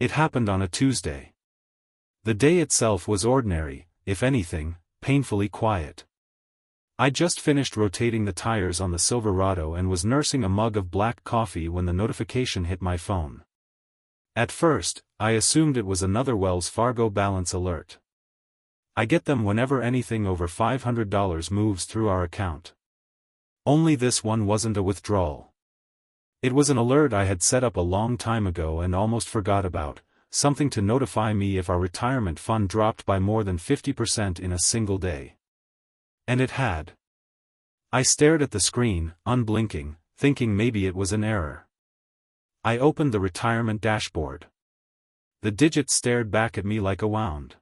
It happened on a Tuesday. The day itself was ordinary, if anything, painfully quiet. I just finished rotating the tires on the Silverado and was nursing a mug of black coffee when the notification hit my phone. At first, I assumed it was another Wells Fargo balance alert. I get them whenever anything over $500 moves through our account. Only this one wasn't a withdrawal. It was an alert I had set up a long time ago and almost forgot about, something to notify me if our retirement fund dropped by more than 50% in a single day. And it had. I stared at the screen, unblinking, thinking maybe it was an error. I opened the retirement dashboard. The digits stared back at me like a wound.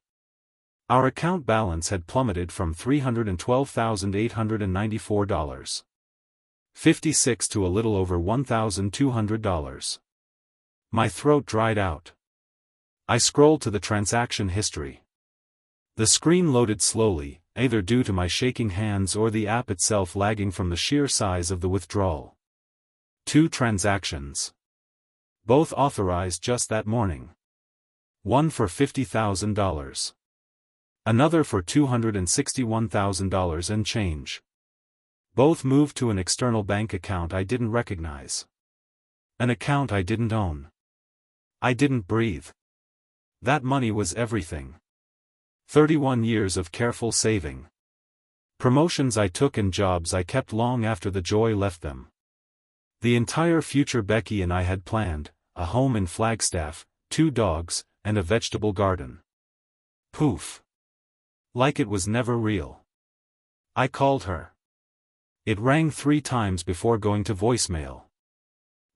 Our account balance had plummeted from $312,894.56 to a little over $1,200. My throat dried out. I scrolled to the transaction history. The screen loaded slowly, either due to my shaking hands or the app itself lagging from the sheer size of the withdrawal. 2 transactions. Both authorized just that morning. One for $50,000. Another for $261,000 and change. Both moved to an external bank account I didn't recognize. An account I didn't own. I didn't breathe. That money was everything. 31 years of careful saving. Promotions I took and jobs I kept long after the joy left them. The entire future Becky and I had planned, a home in Flagstaff, 2 dogs, and a vegetable garden. Poof. Like it was never real. I called her. It rang 3 times before going to voicemail.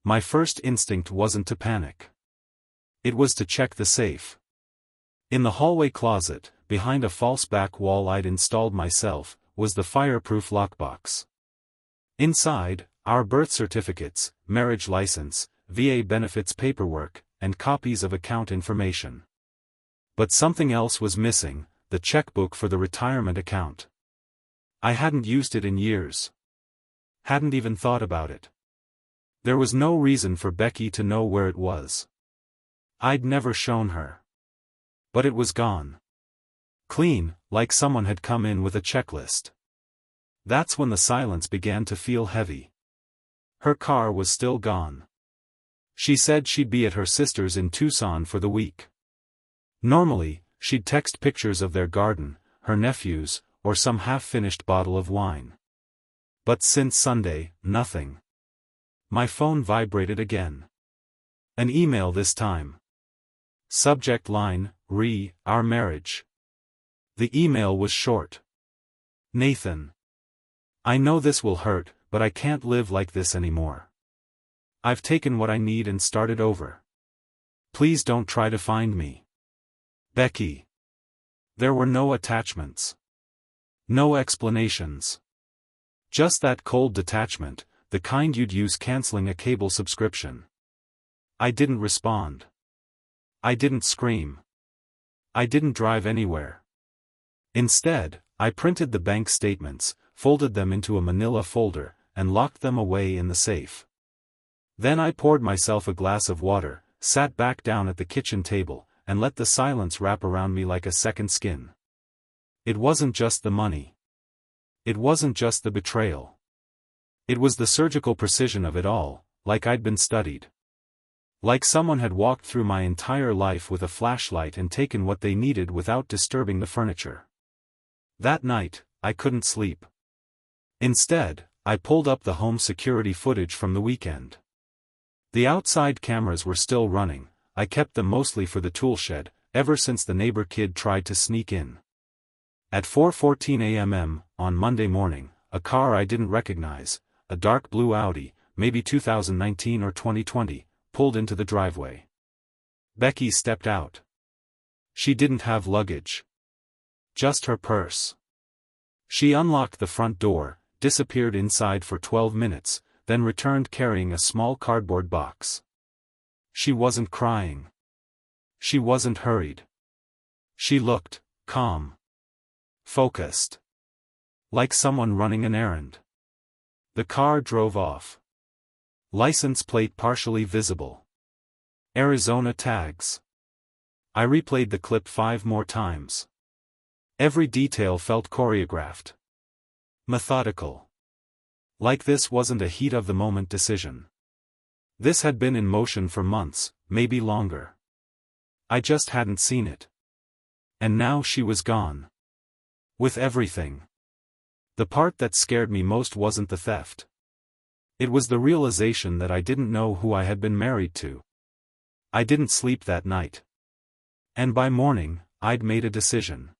My first instinct wasn't to panic. It was to check the safe. In the hallway closet, behind a false back wall I'd installed myself, was the fireproof lockbox. Inside, our birth certificates, marriage license, VA benefits paperwork, and copies of account information. But something else was missing, the checkbook for the retirement account. I hadn't used it in years. Hadn't even thought about it. There was no reason for Becky to know where it was. I'd never shown her. But it was gone. Clean, like someone had come in with a checklist. That's when the silence began to feel heavy. Her car was still gone. She said she'd be at her sister's in Tucson for the week. Normally, she'd text pictures of their garden, her nephews, or some half-finished bottle of wine. But since Sunday, nothing. My phone vibrated again. An email this time. Subject line, our marriage. The email was short. Nathan. I know this will hurt, but I can't live like this anymore. I've taken what I need and started over. Please don't try to find me. Becky. There were no attachments. No explanations. Just that cold detachment, the kind you'd use canceling a cable subscription. I didn't respond. I didn't scream. I didn't drive anywhere. Instead, I printed the bank statements, folded them into a manila folder, and locked them away in the safe. Then I poured myself a glass of water, sat back down at the kitchen table, and let the silence wrap around me like a second skin. It wasn't just the money. It wasn't just the betrayal. It was the surgical precision of it all, like I'd been studied. Like someone had walked through my entire life with a flashlight and taken what they needed without disturbing the furniture. That night, I couldn't sleep. Instead, I pulled up the home security footage from the weekend. The outside cameras were still running. I kept them mostly for the toolshed, ever since the neighbor kid tried to sneak in. At 4:14 a.m. on Monday morning, a car I didn't recognize, a dark blue Audi, maybe 2019 or 2020, pulled into the driveway. Becky stepped out. She didn't have luggage. Just her purse. She unlocked the front door, disappeared inside for 12 minutes, then returned carrying a small cardboard box. She wasn't crying. She wasn't hurried. She looked calm. Focused. Like someone running an errand. The car drove off. License plate partially visible. Arizona tags. I replayed the clip 5 more times. Every detail felt choreographed. Methodical. Like this wasn't a heat-of-the-moment decision. This had been in motion for months, maybe longer. I just hadn't seen it. And now she was gone. With everything. The part that scared me most wasn't the theft. It was the realization that I didn't know who I had been married to. I didn't sleep that night. And by morning, I'd made a decision.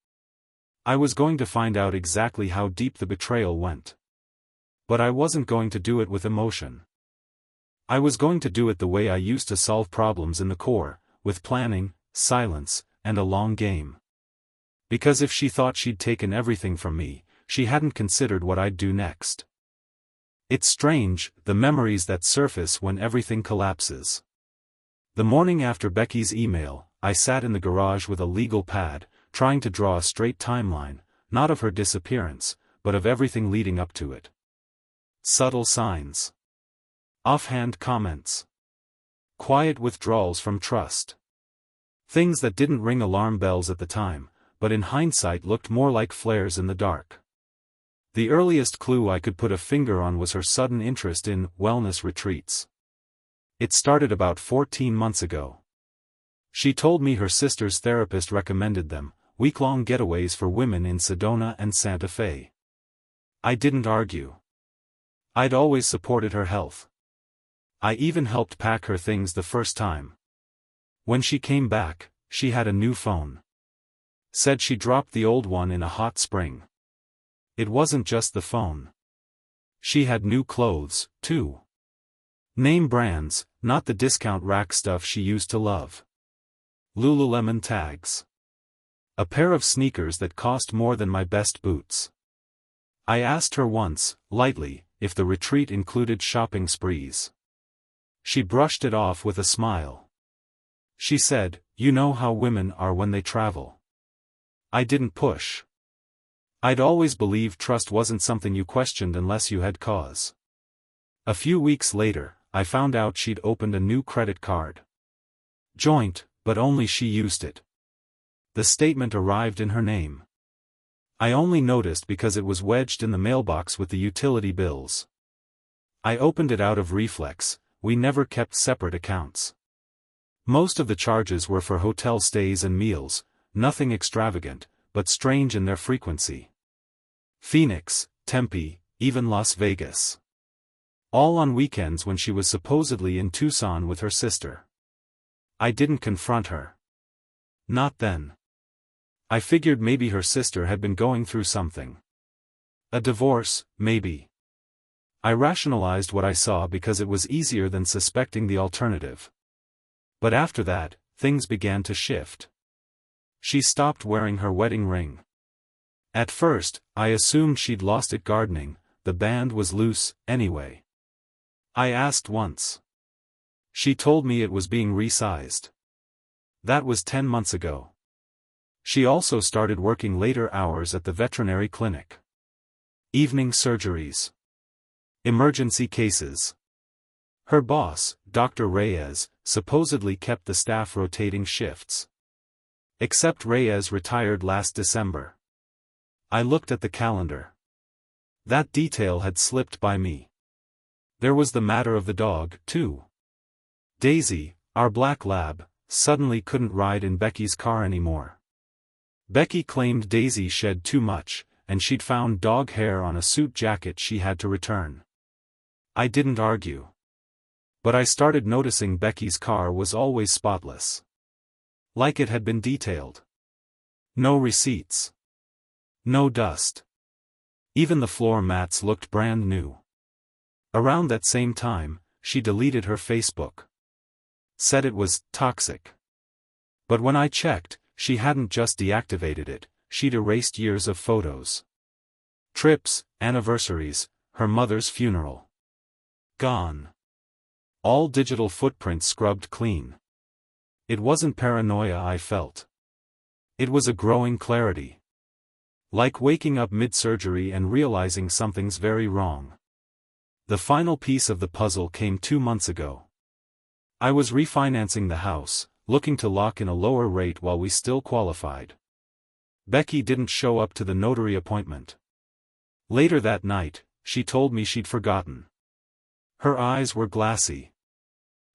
I was going to find out exactly how deep the betrayal went. But I wasn't going to do it with emotion. I was going to do it the way I used to solve problems in the Corps, with planning, silence, and a long game. Because if she thought she'd taken everything from me, she hadn't considered what I'd do next. It's strange, the memories that surface when everything collapses. The morning after Becky's email, I sat in the garage with a legal pad, trying to draw a straight timeline, not of her disappearance, but of everything leading up to it. Subtle signs. Offhand comments. Quiet withdrawals from trust. Things that didn't ring alarm bells at the time, but in hindsight looked more like flares in the dark. The earliest clue I could put a finger on was her sudden interest in wellness retreats. It started about 14 months ago. She told me her sister's therapist recommended them, week-long getaways for women in Sedona and Santa Fe. I didn't argue. I'd always supported her health. I even helped pack her things the first time. When she came back, she had a new phone. Said she dropped the old one in a hot spring. It wasn't just the phone. She had new clothes, too. Name brands, not the discount rack stuff she used to love. Lululemon tags. A pair of sneakers that cost more than my best boots. I asked her once, lightly, if the retreat included shopping sprees. She brushed it off with a smile. She said, "You know how women are when they travel." I didn't push. I'd always believed trust wasn't something you questioned unless you had cause. A few weeks later, I found out she'd opened a new credit card. Joint, but only she used it. The statement arrived in her name. I only noticed because it was wedged in the mailbox with the utility bills. I opened it out of reflex. We never kept separate accounts. Most of the charges were for hotel stays and meals, nothing extravagant, but strange in their frequency. Phoenix, Tempe, even Las Vegas. All on weekends when she was supposedly in Tucson with her sister. I didn't confront her. Not then. I figured maybe her sister had been going through something. A divorce, maybe. I rationalized what I saw because it was easier than suspecting the alternative. But after that, things began to shift. She stopped wearing her wedding ring. At first, I assumed she'd lost it gardening, the band was loose, anyway. I asked once. She told me it was being resized. That was 10 months ago. She also started working later hours at the veterinary clinic. Evening surgeries. Emergency cases. Her boss, Dr. Reyes, supposedly kept the staff rotating shifts. Except Reyes retired last December. I looked at the calendar. That detail had slipped by me. There was the matter of the dog, too. Daisy, our black lab, suddenly couldn't ride in Becky's car anymore. Becky claimed Daisy shed too much, and she'd found dog hair on a suit jacket she had to return. I didn't argue. But I started noticing Becky's car was always spotless. Like it had been detailed. No receipts. No dust. Even the floor mats looked brand new. Around that same time, she deleted her Facebook. Said it was toxic. But when I checked, she hadn't just deactivated it, she'd erased years of photos. Trips, anniversaries, her mother's funeral. Gone. All digital footprints scrubbed clean. It wasn't paranoia I felt. It was a growing clarity. Like waking up mid-surgery and realizing something's very wrong. The final piece of the puzzle came 2 months ago. I was refinancing the house, looking to lock in a lower rate while we still qualified. Becky didn't show up to the notary appointment. Later that night, she told me she'd forgotten. Her eyes were glassy.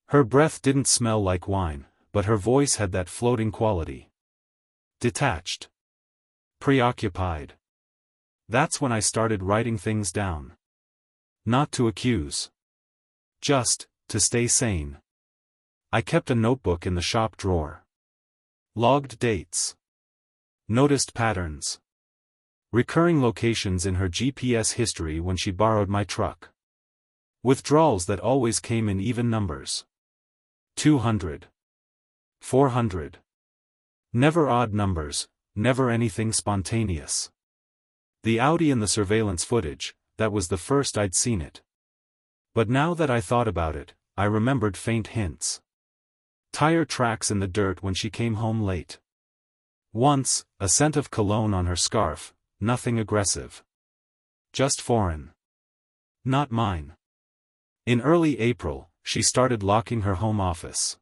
Her breath didn't smell like wine, but her voice had that floating quality. Detached. Preoccupied. That's when I started writing things down. Not to accuse. Just to stay sane. I kept a notebook in the shop drawer. Logged dates. Noticed patterns. Recurring locations in her GPS history when she borrowed my truck. Withdrawals that always came in even numbers. 200. 400. Never odd numbers, never anything spontaneous. The Audi in the surveillance footage, that was the first I'd seen it. But now that I thought about it, I remembered faint hints. Tire tracks in the dirt when she came home late. Once, a scent of cologne on her scarf, nothing aggressive. Just foreign. Not mine. In early April, she started locking her home office.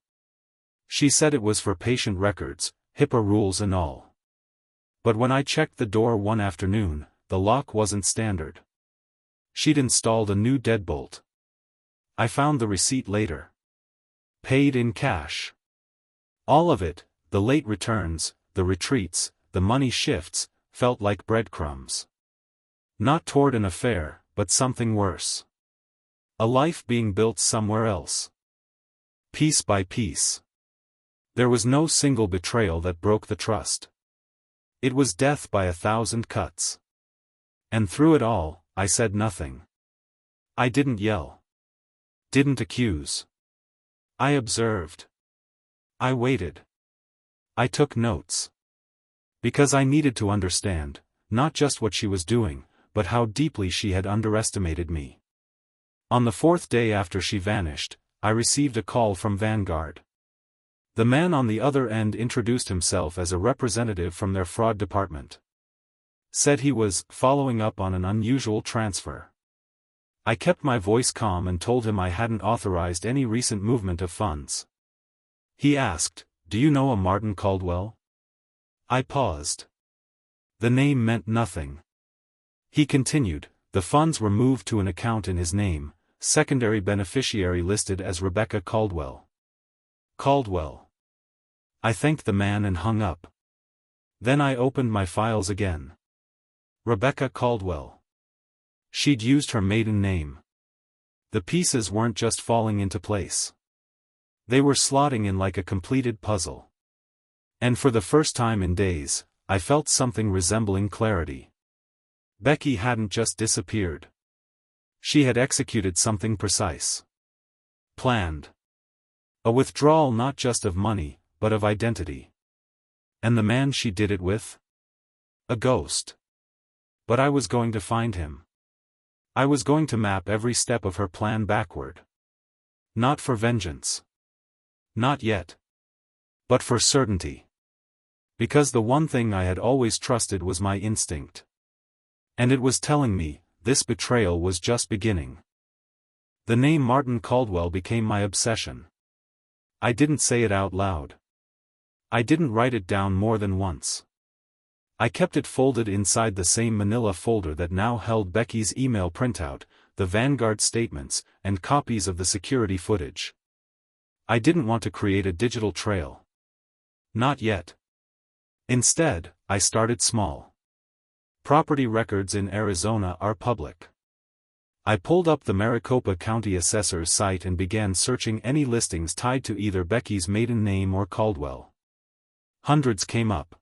She said it was for patient records, HIPAA rules and all. But when I checked the door one afternoon, the lock wasn't standard. She'd installed a new deadbolt. I found the receipt later. Paid in cash. All of it, the late returns, the retreats, the money shifts, felt like breadcrumbs. Not toward an affair, but something worse. A life being built somewhere else. Piece by piece. There was no single betrayal that broke the trust. It was death by 1,000 cuts. And through it all, I said nothing. I didn't yell. Didn't accuse. I observed. I waited. I took notes. Because I needed to understand, not just what she was doing, but how deeply she had underestimated me. On the 4th day after she vanished, I received a call from Vanguard. The man on the other end introduced himself as a representative from their fraud department. Said he was following up on an unusual transfer. I kept my voice calm and told him I hadn't authorized any recent movement of funds. He asked, "Do you know a Martin Caldwell?" I paused. The name meant nothing. He continued, "The funds were moved to an account in his name, secondary beneficiary listed as Rebecca Caldwell." Caldwell. I thanked the man and hung up. Then I opened my files again. Rebecca Caldwell. She'd used her maiden name. The pieces weren't just falling into place. They were slotting in like a completed puzzle. And for the first time in days, I felt something resembling clarity. Becky hadn't just disappeared. She had executed something precise. Planned. A withdrawal not just of money, but of identity. And the man she did it with? A ghost. But I was going to find him. I was going to map every step of her plan backward. Not for vengeance. Not yet. But for certainty. Because the one thing I had always trusted was my instinct. And it was telling me, this betrayal was just beginning. The name Martin Caldwell became my obsession. I didn't say it out loud. I didn't write it down more than once. I kept it folded inside the same manila folder that now held Becky's email printout, the Vanguard statements, and copies of the security footage. I didn't want to create a digital trail. Not yet. Instead, I started small. Property records in Arizona are public. I pulled up the Maricopa County Assessor's site and began searching any listings tied to either Becky's maiden name or Caldwell. Hundreds came up.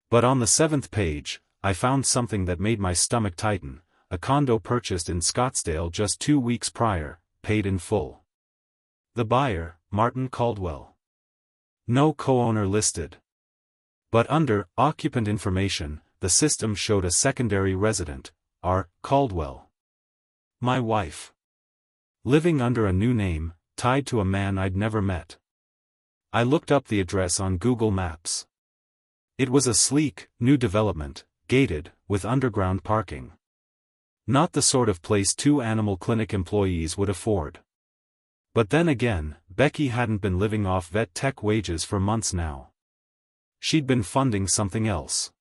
But on the 7th page, I found something that made my stomach tighten, a condo purchased in Scottsdale just 2 weeks prior, paid in full. The buyer, Martin Caldwell. No co-owner listed. But under occupant information, the system showed a secondary resident, R. Caldwell. My wife. Living under a new name, tied to a man I'd never met. I looked up the address on Google Maps. It was a sleek, new development, gated, with underground parking. Not the sort of place 2 animal clinic employees would afford. But then again, Becky hadn't been living off vet tech wages for months now. She'd been funding something else.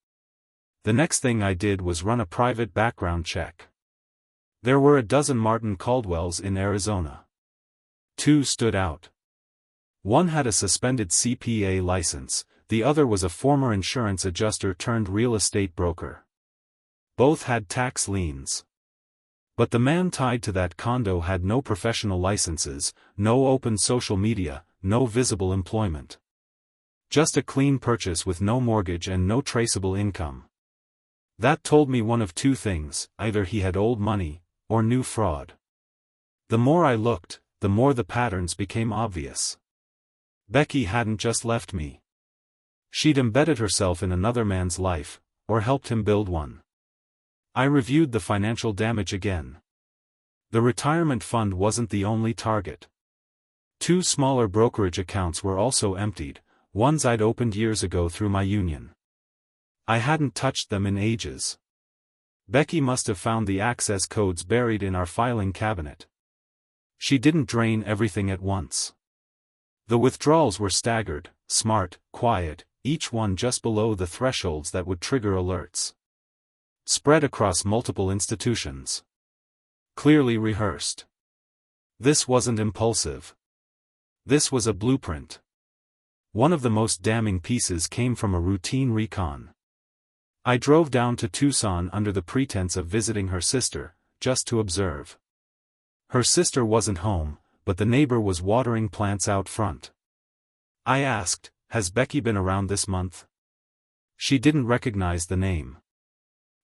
The next thing I did was run a private background check. There were a dozen Martin Caldwells in Arizona. Two stood out. One had a suspended CPA license, the other was a former insurance adjuster turned real estate broker. Both had tax liens. But the man tied to that condo had no professional licenses, no open social media, no visible employment. Just a clean purchase with no mortgage and no traceable income. That told me one of two things: either he had old money, or knew fraud. The more I looked, the more the patterns became obvious. Becky hadn't just left me. She'd embedded herself in another man's life, or helped him build one. I reviewed the financial damage again. The retirement fund wasn't the only target. Two smaller brokerage accounts were also emptied, ones I'd opened years ago through my union. I hadn't touched them in ages. Becky must have found the access codes buried in our filing cabinet. She didn't drain everything at once. The withdrawals were staggered, smart, quiet, each one just below the thresholds that would trigger alerts. Spread across multiple institutions. Clearly rehearsed. This wasn't impulsive. This was a blueprint. One of the most damning pieces came from a routine recon. I drove down to Tucson under the pretense of visiting her sister, just to observe. Her sister wasn't home, but the neighbor was watering plants out front. I asked, "Has Becky been around this month?" She didn't recognize the name.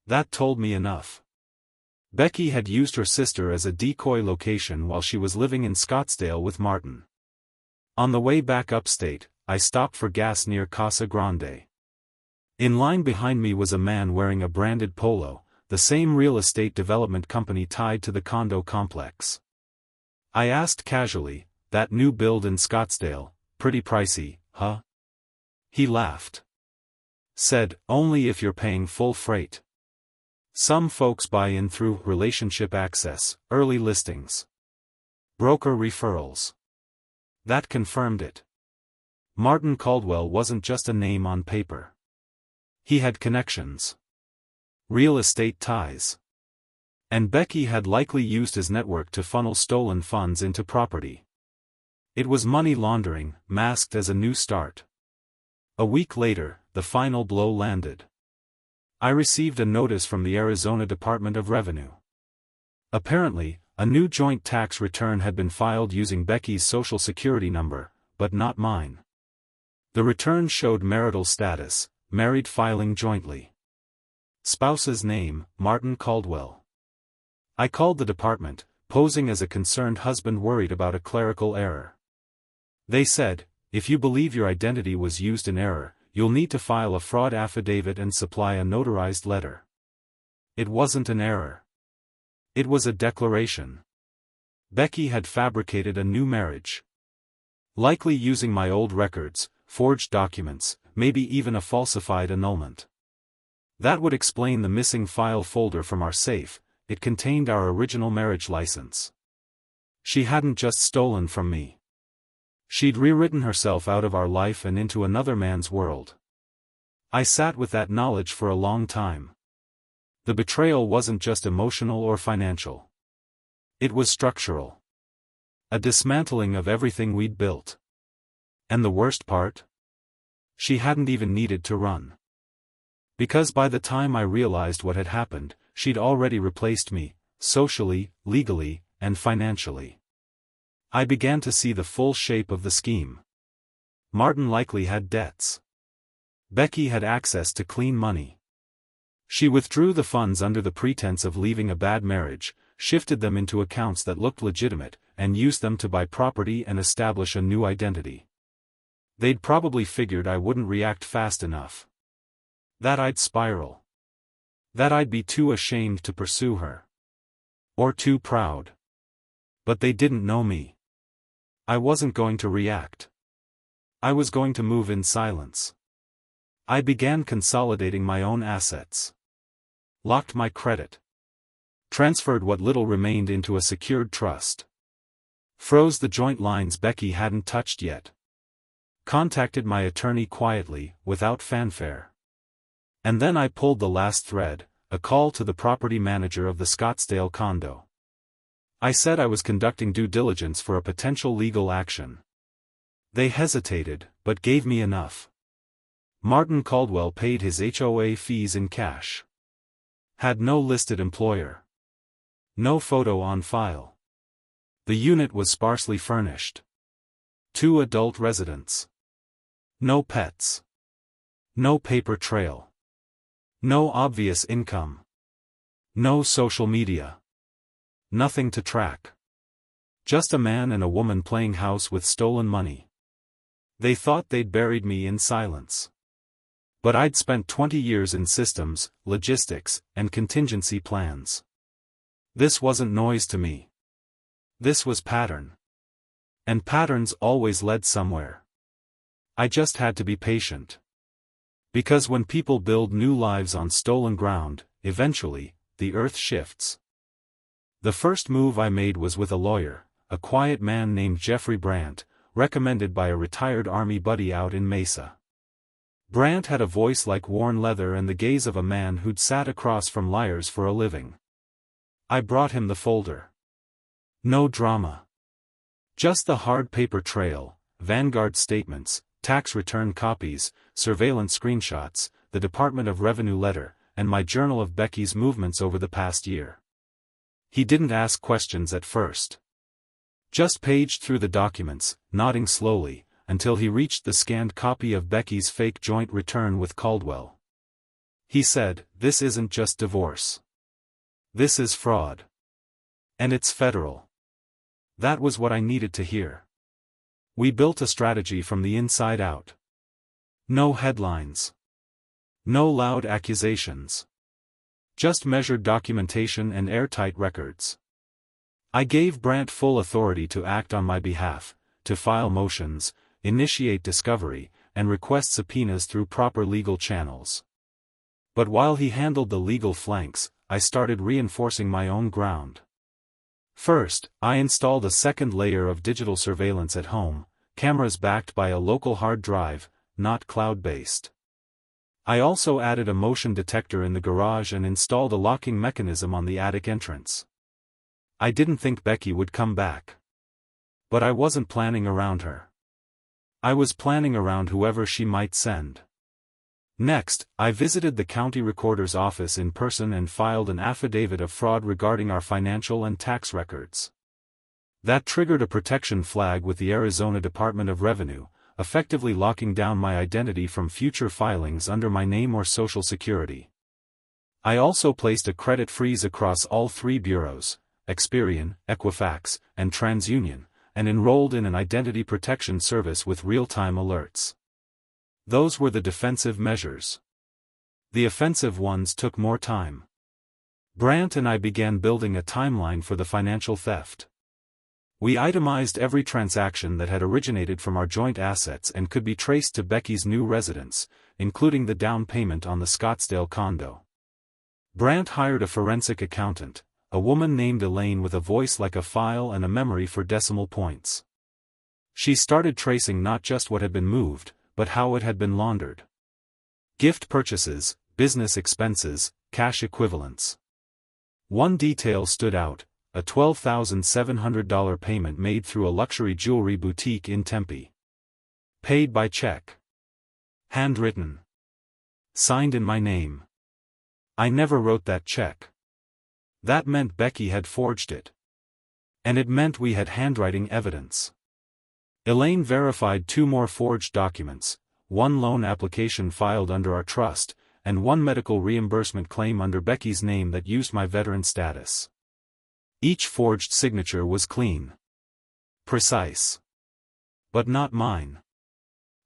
That told me enough. Becky had used her sister as a decoy location while she was living in Scottsdale with Martin. On the way back upstate, I stopped for gas near Casa Grande. In line behind me was a man wearing a branded polo, the same real estate development company tied to the condo complex. I asked casually, "That new build in Scottsdale, pretty pricey, huh?" He laughed. Said, "Only if you're paying full freight. Some folks buy in through relationship access, early listings, broker referrals." That confirmed it. Martin Caldwell wasn't just a name on paper. He had connections. Real estate ties. And Becky had likely used his network to funnel stolen funds into property. It was money laundering, masked as a new start. A week later, the final blow landed. I received a notice from the Arizona Department of Revenue. Apparently, a new joint tax return had been filed using Becky's social security number, but not mine. The return showed marital status, married filing jointly. Spouse's name, Martin Caldwell. I called the department, posing as a concerned husband worried about a clerical error. They said, "If you believe your identity was used in error, you'll need to file a fraud affidavit and supply a notarized letter." It wasn't an error. It was a declaration. Becky had fabricated a new marriage. Likely using my old records, forged documents, maybe even a falsified annulment. That would explain the missing file folder from our safe. It contained our original marriage license. She hadn't just stolen from me. She'd rewritten herself out of our life and into another man's world. I sat with that knowledge for a long time. The betrayal wasn't just emotional or financial. It was structural. A dismantling of everything we'd built. And the worst part? She hadn't even needed to run. Because by the time I realized what had happened, she'd already replaced me, socially, legally, and financially. I began to see the full shape of the scheme. Martin likely had debts. Becky had access to clean money. She withdrew the funds under the pretense of leaving a bad marriage, shifted them into accounts that looked legitimate, and used them to buy property and establish a new identity. They'd probably figured I wouldn't react fast enough. That I'd spiral. That I'd be too ashamed to pursue her. Or too proud. But they didn't know me. I wasn't going to react. I was going to move in silence. I began consolidating my own assets. Locked my credit. Transferred what little remained into a secured trust. Froze the joint lines Becky hadn't touched yet. Contacted my attorney quietly, without fanfare. And then I pulled the last thread, a call to the property manager of the Scottsdale condo. I said I was conducting due diligence for a potential legal action. They hesitated, but gave me enough. Martin Caldwell paid his HOA fees in cash. Had no listed employer. No photo on file. The unit was sparsely furnished. 2 adult residents. No pets. No paper trail. No obvious income. No social media. Nothing to track. Just a man and a woman playing house with stolen money. They thought they'd buried me in silence. But I'd spent 20 years in systems, logistics, and contingency plans. This wasn't noise to me. This was pattern. And patterns always led somewhere. I just had to be patient. Because when people build new lives on stolen ground, eventually, the earth shifts. The first move I made was with a lawyer, a quiet man named Jeffrey Brandt, recommended by a retired Army buddy out in Mesa. Brandt had a voice like worn leather and the gaze of a man who'd sat across from liars for a living. I brought him the folder. No drama. Just the hard paper trail, Vanguard statements, tax return copies, surveillance screenshots, the Department of Revenue letter, and my journal of Becky's movements over the past year. He didn't ask questions at first. Just paged through the documents, nodding slowly, until he reached the scanned copy of Becky's fake joint return with Caldwell. He said, "This isn't just divorce. This is fraud. And it's federal." That was what I needed to hear. We built a strategy from the inside out. No headlines. No loud accusations. Just measured documentation and airtight records. I gave Brandt full authority to act on my behalf, to file motions, initiate discovery, and request subpoenas through proper legal channels. But while he handled the legal flanks, I started reinforcing my own ground. First, I installed a second layer of digital surveillance at home, cameras backed by a local hard drive, not cloud-based. I also added a motion detector in the garage and installed a locking mechanism on the attic entrance. I didn't think Becky would come back. But I wasn't planning around her. I was planning around whoever she might send. Next, I visited the county recorder's office in person and filed an affidavit of fraud regarding our financial and tax records. That triggered a protection flag with the Arizona Department of Revenue, effectively locking down my identity from future filings under my name or Social Security. I also placed a credit freeze across all 3 bureaus, Experian, Equifax, and TransUnion, and enrolled in an identity protection service with real-time alerts. Those were the defensive measures. The offensive ones took more time. Brandt and I began building a timeline for the financial theft. We itemized every transaction that had originated from our joint assets and could be traced to Becky's new residence, including the down payment on the Scottsdale condo. Brandt hired a forensic accountant, a woman named Elaine with a voice like a file and a memory for decimal points. She started tracing not just what had been moved, but how it had been laundered. Gift purchases, business expenses, cash equivalents. One detail stood out, a $12,700 payment made through a luxury jewelry boutique in Tempe. Paid by check. Handwritten. Signed in my name. I never wrote that check. That meant Becky had forged it. And it meant we had handwriting evidence. Elaine verified 2 more forged documents, 1 loan application filed under our trust, and 1 medical reimbursement claim under Becky's name that used my veteran status. Each forged signature was clean. Precise. But not mine.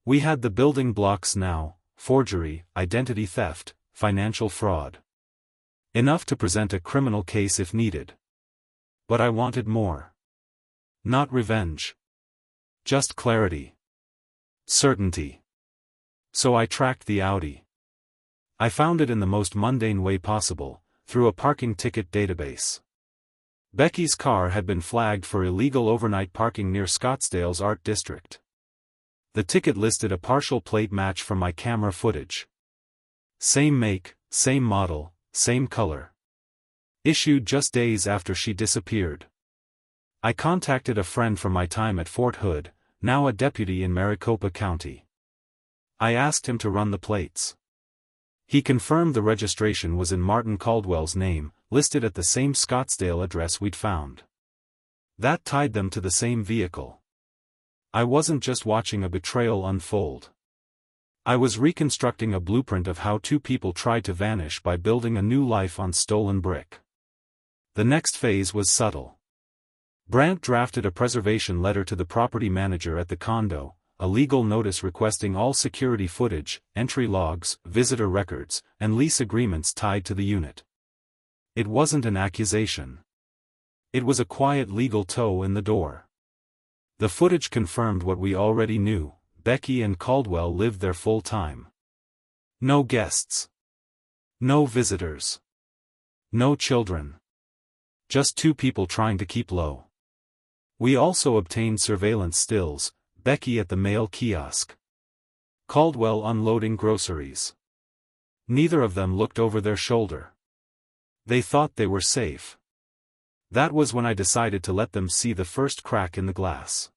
We had the building blocks now: forgery, identity theft, financial fraud. Enough to present a criminal case if needed. But I wanted more. Not revenge. Just clarity. Certainty. So I tracked the Audi. I found it in the most mundane way possible, through a parking ticket database. Becky's car had been flagged for illegal overnight parking near Scottsdale's Art District. The ticket listed a partial plate match from my camera footage. Same make, same model, same color. Issued just days after she disappeared. I contacted a friend from my time at Fort Hood, now a deputy in Maricopa County. I asked him to run the plates. He confirmed the registration was in Martin Caldwell's name, listed at the same Scottsdale address we'd found. That tied them to the same vehicle. I wasn't just watching a betrayal unfold. I was reconstructing a blueprint of how two people tried to vanish by building a new life on stolen brick. The next phase was subtle. Brandt drafted a preservation letter to the property manager at the condo, a legal notice requesting all security footage, entry logs, visitor records, and lease agreements tied to the unit. It wasn't an accusation. It was a quiet legal toe in the door. The footage confirmed what we already knew: Becky and Caldwell lived there full time. No guests. No visitors. No children. Just two people trying to keep low. We also obtained surveillance stills, Becky at the mail kiosk. Caldwell unloading groceries. Neither of them looked over their shoulder. They thought they were safe. That was when I decided to let them see the first crack in the glass.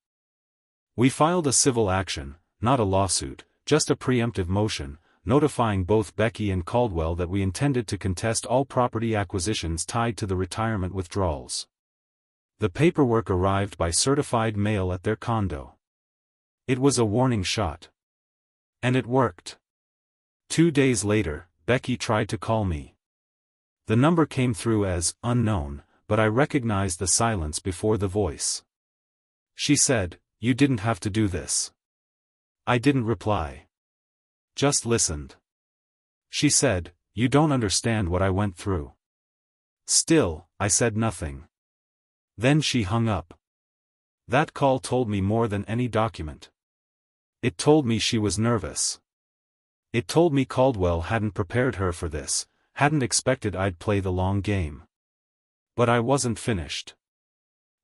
We filed a civil action, not a lawsuit, just a preemptive motion, notifying both Becky and Caldwell that we intended to contest all property acquisitions tied to the retirement withdrawals. The paperwork arrived by certified mail at their condo. It was a warning shot. And it worked. 2 days later, Becky tried to call me. The number came through as unknown, but I recognized the silence before the voice. She said, "You didn't have to do this." I didn't reply. Just listened. She said, "You don't understand what I went through." Still, I said nothing. Then she hung up. That call told me more than any document. It told me she was nervous. It told me Caldwell hadn't prepared her for this, hadn't expected I'd play the long game. But I wasn't finished.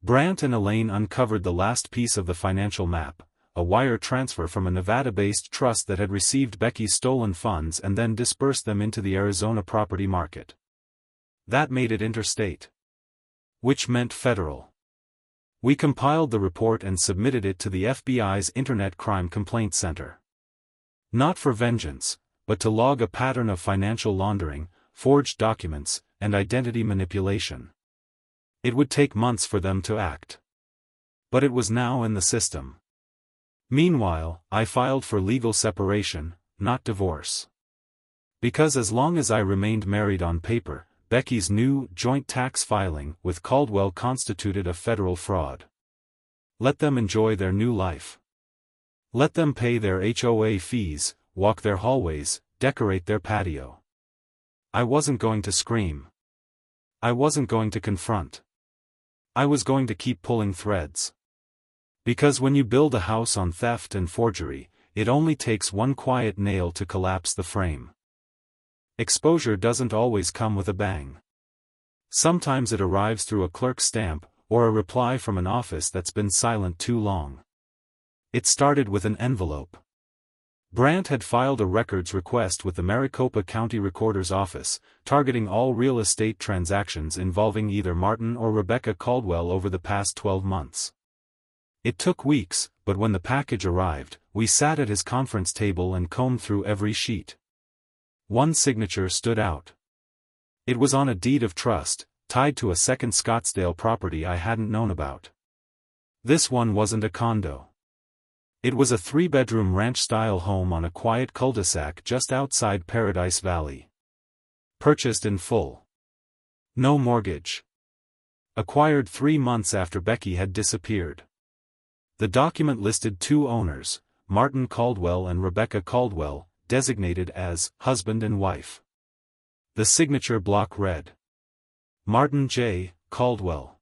Brandt and Elaine uncovered the last piece of the financial map, a wire transfer from a Nevada-based trust that had received Becky's stolen funds and then dispersed them into the Arizona property market. That made it interstate. Which meant federal. We compiled the report and submitted it to the FBI's Internet Crime Complaint Center. Not for vengeance, but to log a pattern of financial laundering, forged documents, and identity manipulation. It would take months for them to act. But it was now in the system. Meanwhile, I filed for legal separation, not divorce. Because as long as I remained married on paper, Becky's new joint tax filing with Caldwell constituted a federal fraud. Let them enjoy their new life. Let them pay their HOA fees, walk their hallways, decorate their patio. I wasn't going to scream. I wasn't going to confront. I was going to keep pulling threads. Because when you build a house on theft and forgery, it only takes one quiet nail to collapse the frame. Exposure doesn't always come with a bang. Sometimes it arrives through a clerk's stamp, or a reply from an office that's been silent too long. It started with an envelope. Brandt had filed a records request with the Maricopa County Recorder's Office, targeting all real estate transactions involving either Martin or Rebecca Caldwell over the past 12 months. It took weeks, but when the package arrived, we sat at his conference table and combed through every sheet. One signature stood out. It was on a deed of trust, tied to a second Scottsdale property I hadn't known about. This one wasn't a condo. It was a 3-bedroom ranch-style home on a quiet cul-de-sac just outside Paradise Valley. Purchased in full. No mortgage. Acquired 3 months after Becky had disappeared. The document listed 2 owners, Martin Caldwell and Rebecca Caldwell, designated as husband and wife. The signature block read: Martin J. Caldwell.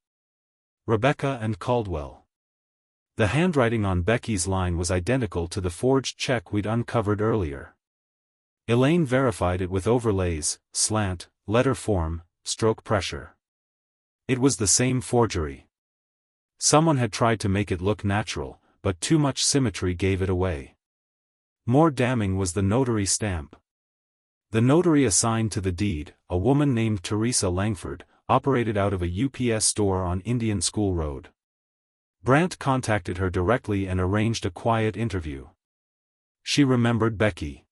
Rebecca and Caldwell. The handwriting on Becky's line was identical to the forged check we'd uncovered earlier. Elaine verified it with overlays, slant, letter form, stroke pressure. It was the same forgery. Someone had tried to make it look natural, but too much symmetry gave it away. More damning was the notary stamp. The notary assigned to the deed, a woman named Teresa Langford, operated out of a UPS store on Indian School Road. Brandt contacted her directly and arranged a quiet interview. She remembered Becky.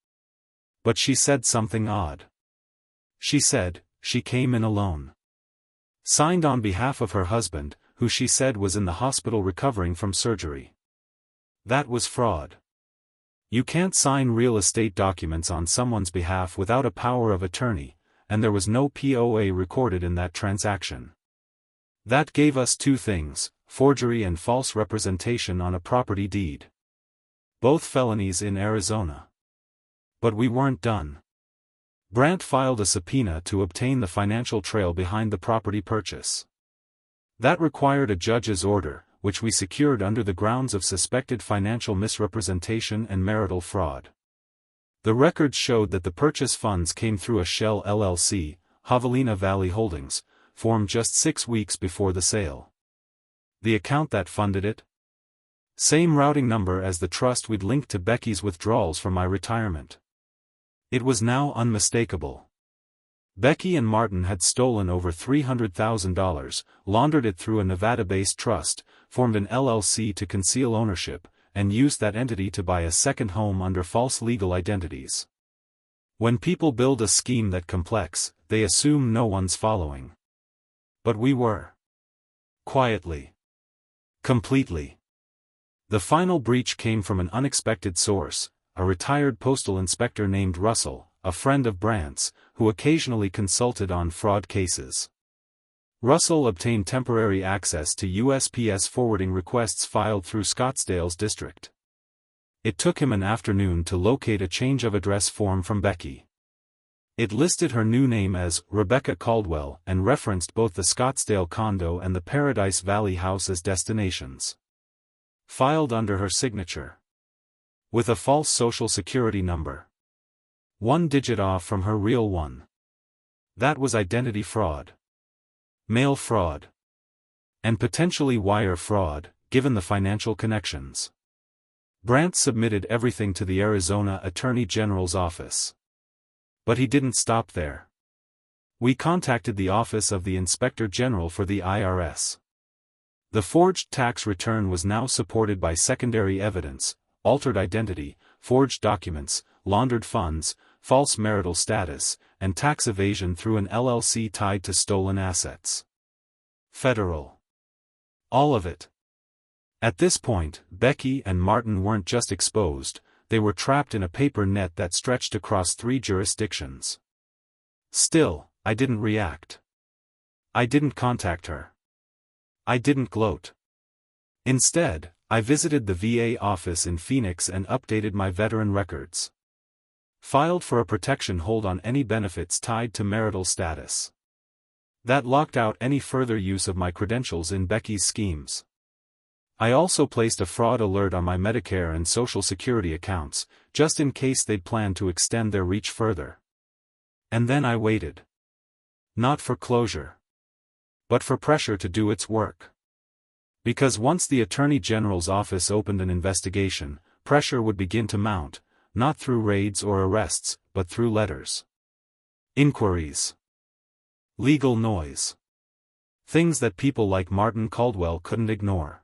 But she said something odd. She said, she came in alone. Signed on behalf of her husband, who she said was in the hospital recovering from surgery. That was fraud. You can't sign real estate documents on someone's behalf without a power of attorney, and there was no POA recorded in that transaction. That gave us two things, forgery and false representation on a property deed. Both felonies in Arizona. But we weren't done. Brandt filed a subpoena to obtain the financial trail behind the property purchase. That required a judge's order, which we secured under the grounds of suspected financial misrepresentation and marital fraud. The records showed that the purchase funds came through a shell LLC, Javelina Valley Holdings, formed just 6 weeks before the sale. The account that funded it? Same routing number as the trust we'd linked to Becky's withdrawals from my retirement. It was now unmistakable. Becky and Martin had stolen over $300,000, laundered it through a Nevada-based trust, formed an LLC to conceal ownership, and used that entity to buy a second home under false legal identities. When people build a scheme that complex, they assume no one's following. But we were. Quietly. Completely. The final breach came from an unexpected source, a retired postal inspector named Russell, a friend of Brandt's, who occasionally consulted on fraud cases. Russell obtained temporary access to USPS forwarding requests filed through Scottsdale's district. It took him an afternoon to locate a change of address form from Becky. It listed her new name as Rebecca Caldwell and referenced both the Scottsdale condo and the Paradise Valley house as destinations. Filed under her signature. With a false social security number. 1 digit off from her real one. That was identity fraud. Mail fraud. And potentially wire fraud, given the financial connections. Brandt submitted everything to the Arizona Attorney General's office. But he didn't stop there. We contacted the Office of the Inspector General for the IRS. The forged tax return was now supported by secondary evidence, altered identity, forged documents, laundered funds, false marital status, and tax evasion through an LLC tied to stolen assets. Federal. All of it. At this point, Becky and Martin weren't just exposed, they were trapped in a paper net that stretched across 3 jurisdictions. Still, I didn't react. I didn't contact her. I didn't gloat. Instead, I visited the VA office in Phoenix and updated my veteran records. Filed for a protection hold on any benefits tied to marital status. That locked out any further use of my credentials in Becky's schemes. I also placed a fraud alert on my Medicare and Social Security accounts, just in case they'd plan to extend their reach further. And then I waited. Not for closure. But for pressure to do its work. Because once the Attorney General's office opened an investigation, pressure would begin to mount, not through raids or arrests, but through letters. Inquiries. Legal noise. Things that people like Martin Caldwell couldn't ignore.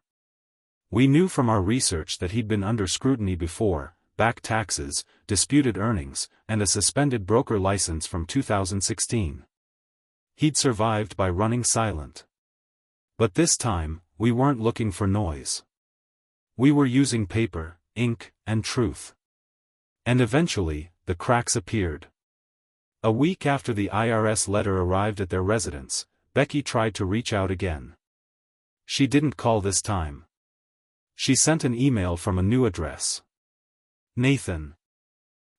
We knew from our research that he'd been under scrutiny before, back taxes, disputed earnings, and a suspended broker license from 2016. He'd survived by running silent. But this time, we weren't looking for noise. We were using paper, ink, and truth. And eventually, the cracks appeared. A week after the IRS letter arrived at their residence, Becky tried to reach out again. She didn't call this time. She sent an email from a new address. Nathan.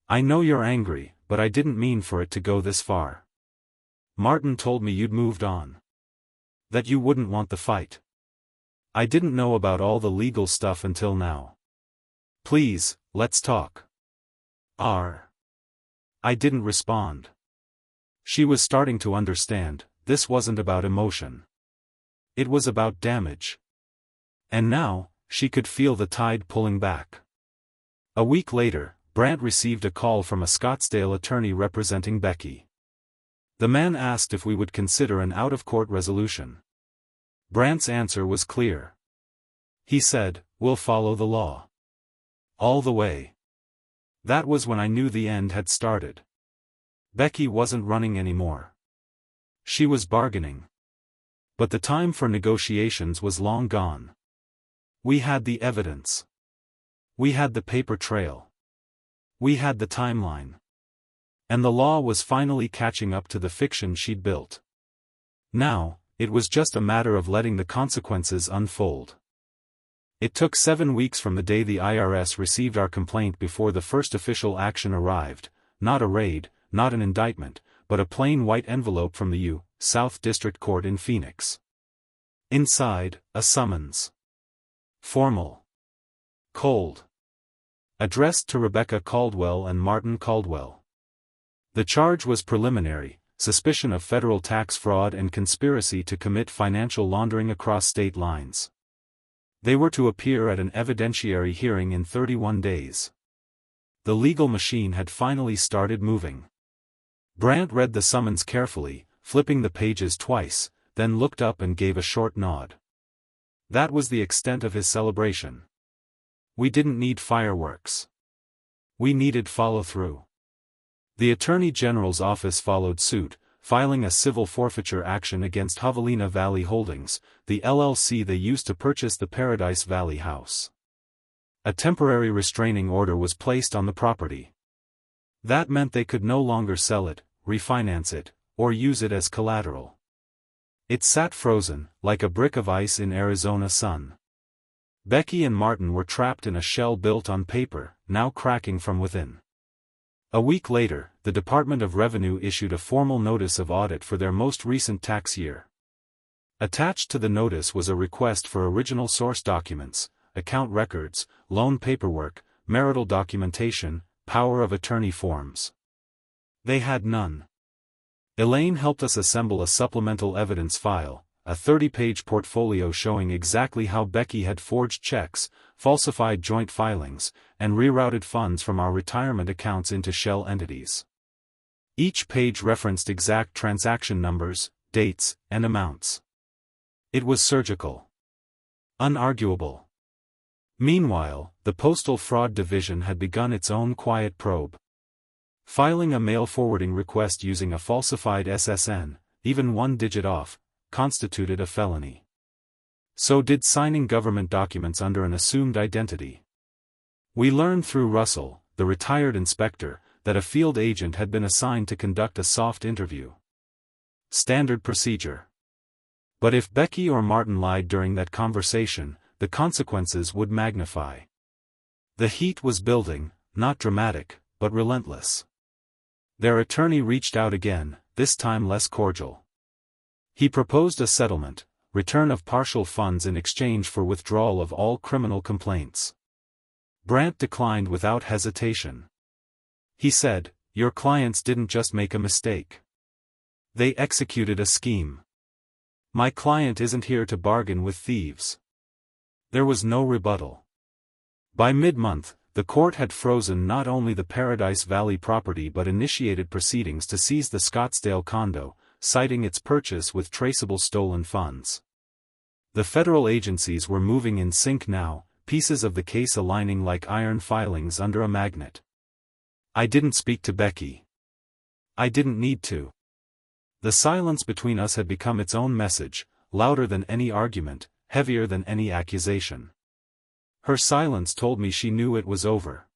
I know you're angry, but I didn't mean for it to go this far. Martin told me you'd moved on. That you wouldn't want the fight. I didn't know about all the legal stuff until now. Please, let's talk. I didn't respond. She was starting to understand, this wasn't about emotion. It was about damage. And now, she could feel the tide pulling back. A week later, Brant received a call from a Scottsdale attorney representing Becky. The man asked if we would consider an out-of-court resolution. Brant's answer was clear. He said, "We'll follow the law. All the way." That was when I knew the end had started. Becky wasn't running anymore. She was bargaining. But the time for negotiations was long gone. We had the evidence. We had the paper trail. We had the timeline. And the law was finally catching up to the fiction she'd built. Now, it was just a matter of letting the consequences unfold. It took 7 weeks from the day the IRS received our complaint before the first official action arrived, not a raid, not an indictment, but a plain white envelope from the South District Court in Phoenix. Inside, a summons. Formal. Cold. Addressed to Rebecca Caldwell and Martin Caldwell. The charge was preliminary, suspicion of federal tax fraud and conspiracy to commit financial laundering across state lines. They were to appear at an evidentiary hearing in 31 days. The legal machine had finally started moving. Brant read the summons carefully, flipping the pages twice, then looked up and gave a short nod. That was the extent of his celebration. We didn't need fireworks. We needed follow-through. The Attorney General's office followed suit, filing a civil forfeiture action against Javelina Valley Holdings, the LLC they used to purchase the Paradise Valley house. A temporary restraining order was placed on the property. That meant they could no longer sell it, refinance it, or use it as collateral. It sat frozen, like a brick of ice in Arizona sun. Becky and Martin were trapped in a shell built on paper, now cracking from within. A week later, the Department of Revenue issued a formal notice of audit for their most recent tax year. Attached to the notice was a request for original source documents, account records, loan paperwork, marital documentation, power of attorney forms. They had none. Elaine helped us assemble a supplemental evidence file, a 30-page portfolio showing exactly how Becky had forged checks, falsified joint filings, and rerouted funds from our retirement accounts into shell entities. Each page referenced exact transaction numbers, dates, and amounts. It was surgical. Unarguable. Meanwhile, the Postal Fraud Division had begun its own quiet probe. Filing a mail forwarding request using a falsified SSN, even one digit off, constituted a felony. So did signing government documents under an assumed identity. We learned through Russell, the retired inspector, that a field agent had been assigned to conduct a soft interview. Standard procedure. But if Becky or Martin lied during that conversation, the consequences would magnify. The heat was building, not dramatic, but relentless. Their attorney reached out again, this time less cordial. He proposed a settlement, return of partial funds in exchange for withdrawal of all criminal complaints. Brant declined without hesitation. He said, "Your clients didn't just make a mistake. They executed a scheme. My client isn't here to bargain with thieves." There was no rebuttal. By mid-month, the court had frozen not only the Paradise Valley property but initiated proceedings to seize the Scottsdale condo, citing its purchase with traceable stolen funds. The federal agencies were moving in sync now, pieces of the case aligning like iron filings under a magnet. I didn't speak to Becky. I didn't need to. The silence between us had become its own message, louder than any argument, heavier than any accusation. Her silence told me she knew it was over.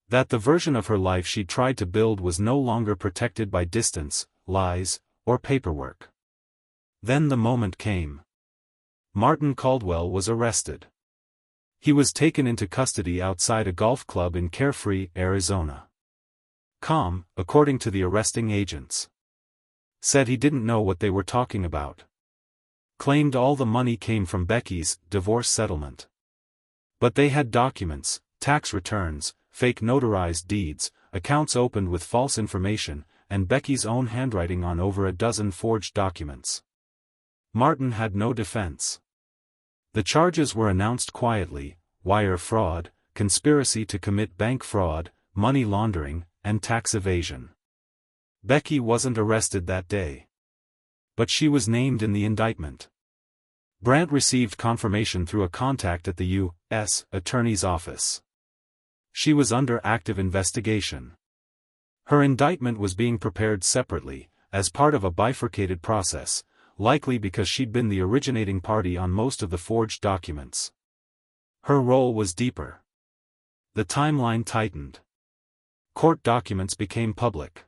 That the version of her life she'd tried to build was no longer protected by distance, lies, or paperwork. Then the moment came. Martin Caldwell was arrested. He was taken into custody outside a golf club in Carefree, Arizona. Calm, according to the arresting agents. Said he didn't know what they were talking about. Claimed all the money came from Becky's divorce settlement. But they had documents, tax returns, fake notarized deeds, accounts opened with false information, and Becky's own handwriting on over a dozen forged documents. Martin had no defense. The charges were announced quietly: wire fraud, conspiracy to commit bank fraud, money laundering, and tax evasion. Becky wasn't arrested that day. But she was named in the indictment. Brandt received confirmation through a contact at the U.S. Attorney's Office. She was under active investigation. Her indictment was being prepared separately, as part of a bifurcated process, likely because she'd been the originating party on most of the forged documents. Her role was deeper. The timeline tightened. Court documents became public.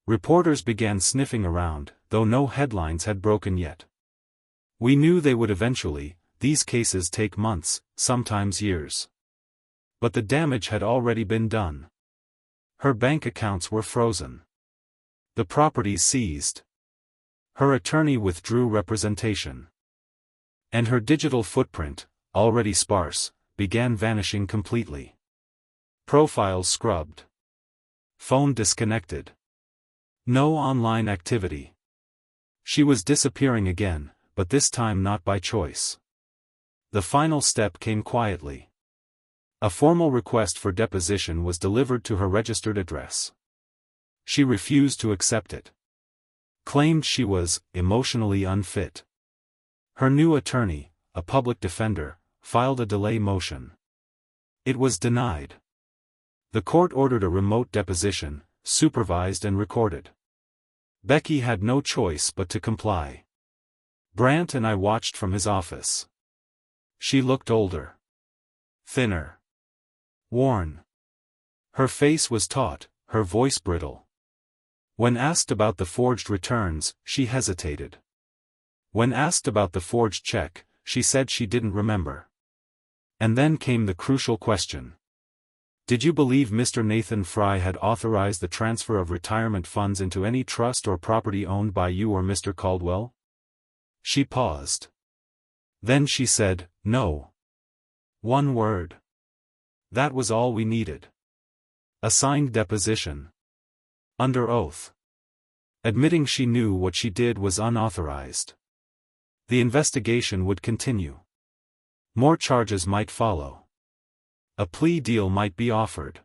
Reporters began sniffing around, though no headlines had broken yet. We knew they would eventually. These cases take months, sometimes years. But the damage had already been done. Her bank accounts were frozen. The properties seized. Her attorney withdrew representation. And her digital footprint, already sparse, began vanishing completely. Profiles scrubbed. Phone disconnected. No online activity. She was disappearing again, but this time not by choice. The final step came quietly. A formal request for deposition was delivered to her registered address. She refused to accept it. Claimed she was emotionally unfit. Her new attorney, a public defender, filed a delay motion. It was denied. The court ordered a remote deposition, supervised and recorded. Becky had no choice but to comply. Brandt and I watched from his office. She looked older. Thinner. Worn. Her face was taut, her voice brittle. When asked about the forged returns, she hesitated. When asked about the forged check, she said she didn't remember. And then came the crucial question. Did you believe Mr. Nathan Fry had authorized the transfer of retirement funds into any trust or property owned by you or Mr. Caldwell? She paused. Then she said, no. One word. That was all we needed. A signed deposition. Under oath. Admitting she knew what she did was unauthorized. The investigation would continue. More charges might follow. A plea deal might be offered.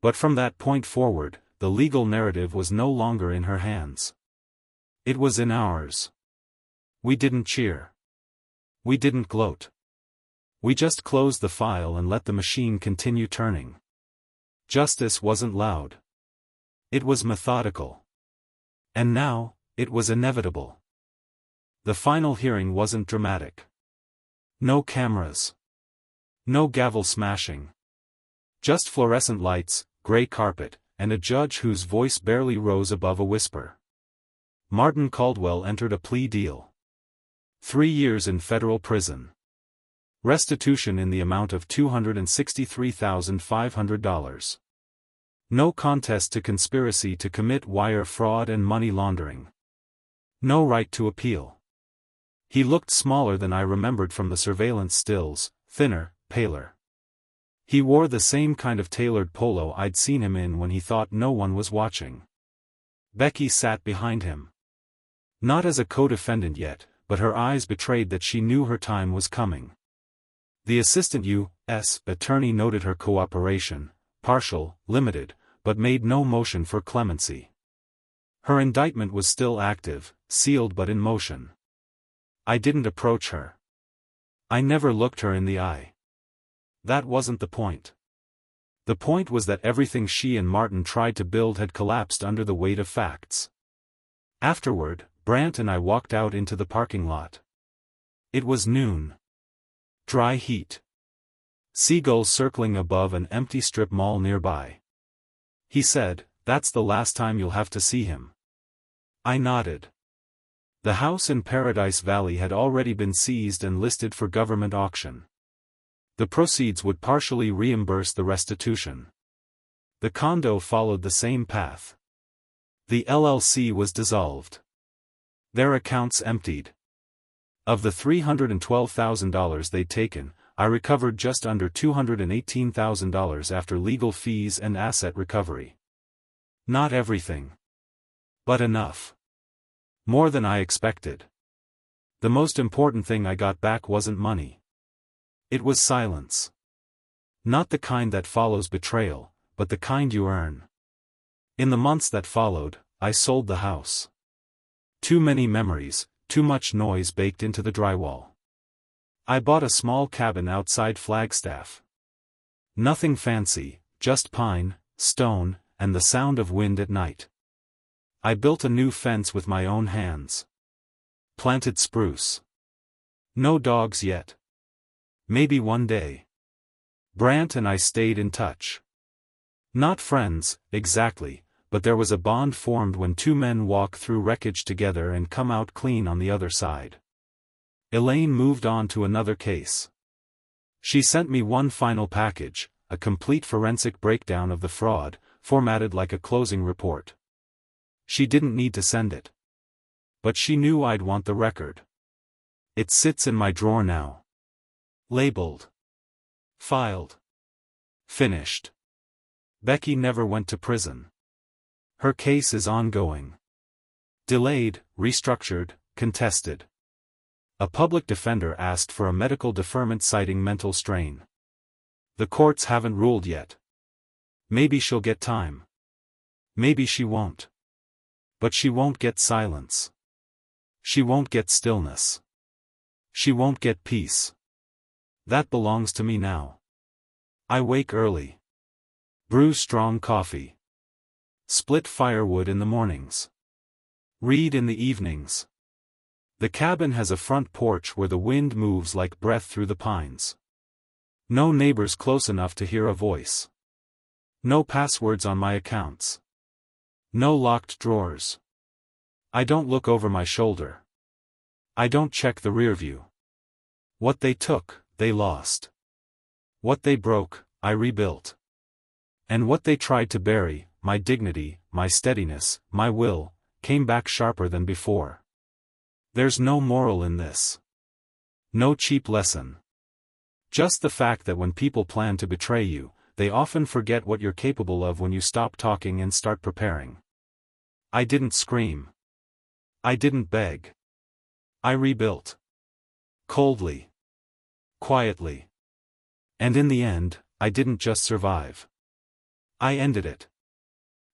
But from that point forward, the legal narrative was no longer in her hands. It was in ours. We didn't cheer. We didn't gloat. We just closed the file and let the machine continue turning. Justice wasn't loud. It was methodical. And now, it was inevitable. The final hearing wasn't dramatic. No cameras. No gavel smashing. Just fluorescent lights, gray carpet, and a judge whose voice barely rose above a whisper. Martin Caldwell entered a plea deal. 3 years in federal prison. Restitution in the amount of $263,500. No contest to conspiracy to commit wire fraud and money laundering. No right to appeal. He looked smaller than I remembered from the surveillance stills, thinner, paler. He wore the same kind of tailored polo I'd seen him in when he thought no one was watching. Becky sat behind him. Not as a co-defendant yet, but her eyes betrayed that she knew her time was coming. The assistant U.S. attorney noted her cooperation, partial, limited, but made no motion for clemency. Her indictment was still active, sealed but in motion. I didn't approach her. I never looked her in the eye. That wasn't the point. The point was that everything she and Martin tried to build had collapsed under the weight of facts. Afterward, Brandt and I walked out into the parking lot. It was noon. Dry heat. Seagulls circling above an empty strip mall nearby. He said, "That's the last time you'll have to see him." I nodded. The house in Paradise Valley had already been seized and listed for government auction. The proceeds would partially reimburse the restitution. The condo followed the same path. The LLC was dissolved. Their accounts emptied. Of the $312,000 they'd taken, I recovered just under $218,000 after legal fees and asset recovery. Not everything. But enough. More than I expected. The most important thing I got back wasn't money. It was silence. Not the kind that follows betrayal, but the kind you earn. In the months that followed, I sold the house. Too many memories, too much noise baked into the drywall. I bought a small cabin outside Flagstaff. Nothing fancy, just pine, stone, and the sound of wind at night. I built a new fence with my own hands. Planted spruce. No dogs yet. Maybe one day. Brant and I stayed in touch. Not friends, exactly, but there was a bond formed when two men walk through wreckage together and come out clean on the other side. Elaine moved on to another case. She sent me one final package, a complete forensic breakdown of the fraud, formatted like a closing report. She didn't need to send it. But she knew I'd want the record. It sits in my drawer now. Labeled. Filed. Finished. Becky never went to prison. Her case is ongoing. Delayed, restructured, contested. A public defender asked for a medical deferment citing mental strain. The courts haven't ruled yet. Maybe she'll get time. Maybe she won't. But she won't get silence. She won't get stillness. She won't get peace. That belongs to me now. I wake early. Brew strong coffee. Split firewood in the mornings. Read in the evenings. The cabin has a front porch where the wind moves like breath through the pines. No neighbors close enough to hear a voice. No passwords on my accounts. No locked drawers. I don't look over my shoulder. I don't check the rearview. What they took, they lost. What they broke, I rebuilt. And what they tried to bury, my dignity, my steadiness, my will, came back sharper than before. There's no moral in this. No cheap lesson. Just the fact that when people plan to betray you, they often forget what you're capable of when you stop talking and start preparing. I didn't scream. I didn't beg. I rebuilt. Coldly. Quietly. And in the end, I didn't just survive. I ended it.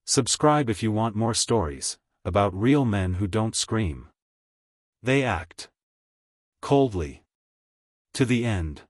Subscribe if you want more stories about real men who don't scream. They act. Coldly. To the end.